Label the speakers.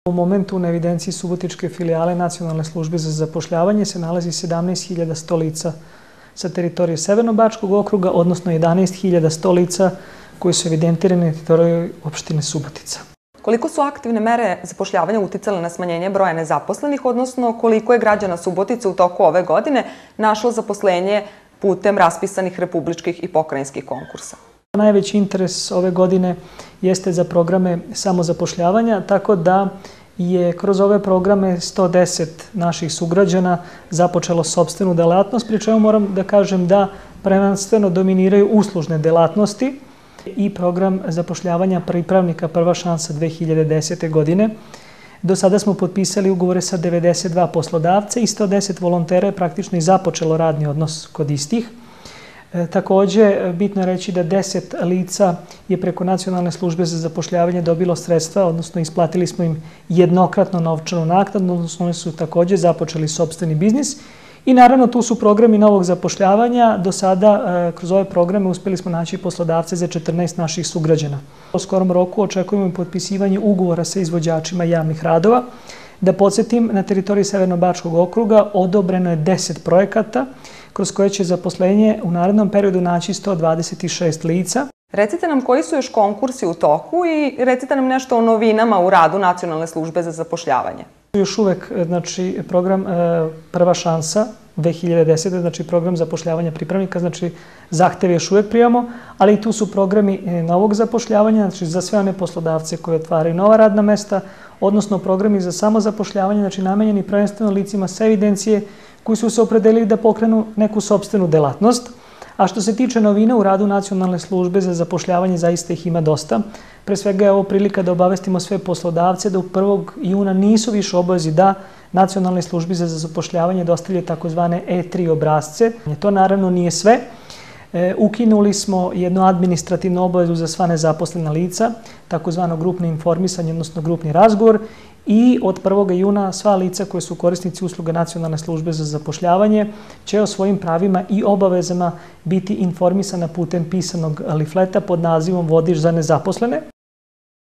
Speaker 1: U momentu na evidenciji Subotičke filijale Nacionalne službe za zapošljavanje se nalazi 17.100 lica sa teritorije Severno-Bačkog okruga, odnosno 11.100 lica koji su evidentirani na teritoriji opštine Subotica.
Speaker 2: Koliko su aktivne mere zapošljavanja uticale na smanjenje broja nezaposlenih, odnosno koliko je građana Subotice u toku ove godine našlo zaposlenje putem raspisanih republičkih i pokrajinskih konkursa?
Speaker 1: Najveći interes ove godine jeste za programe samozapošljavanja, tako da je kroz ove programe 110 naših sugrađana započelo sopstvenu delatnost, pri čemu moram da kažem da prvenstveno dominiraju uslužne delatnosti i program zapošljavanja pripravnika Prva šansa 2010. godine. Do sada smo potpisali ugovore sa 92 poslodavca i 110 volontera je praktično i započelo radni odnos kod istih. Takođe, bitno je reći da 10 lica je preko Nacionalne službe za zapošljavanje dobilo sredstva, odnosno isplatili smo im jednokratno novčanu naknadu, odnosno oni su takođe započeli sopstveni biznis. I naravno tu su programi novog zapošljavanja. Do sada kroz ove programe uspeli smo naći poslodavce za 14 naših sugrađana. U skorom roku očekujemo i potpisivanje ugovora sa izvođačima javnih radova. Da podsjetim, na teritoriji Severno-Bačkog okruga odobreno je 10 projekata kroz koje će zaposlenje u narednom periodu naći 126 lica.
Speaker 2: Recite nam koji su još konkursi u toku i recite nam nešto o novinama u radu Nacionalne službe za zapošljavanje.
Speaker 1: Još uvek, znači, program Prva šansa 2010. znači program zapošljavanja pripravnika, znači zahteve još uvek primamo, ali i tu su programi novog zapošljavanja, znači za sve one poslodavce koji otvaraju nova radna mesta, odnosno programi za samozapošljavanje, znači namenjeni prvenstveno licima sa evidencije koji su se opredelili da pokrenu neku sopstvenu delatnost. A što se tiče novina u radu Nacionalne službe za zapošljavanje, zaista ih ima dosta. Pre svega je ovo prilika da obavestimo sve poslodavce da u 1. juna nisu više obavezi da Nacionalnoj službi za zapošljavanje dostavlja takozvane E3 obrazce. To naravno nije sve. Ukinuli smo jednu administrativnu obavezu za sva nezaposlena lica, takozvano grupno informisanje, odnosno grupni razgovor, i od 1. juna sva lica koje su korisnici usluga Nacionalne službe za zapošljavanje će o svojim pravima i obavezama biti informisana putem pisanog lifleta pod nazivom Vodič za nezaposlene.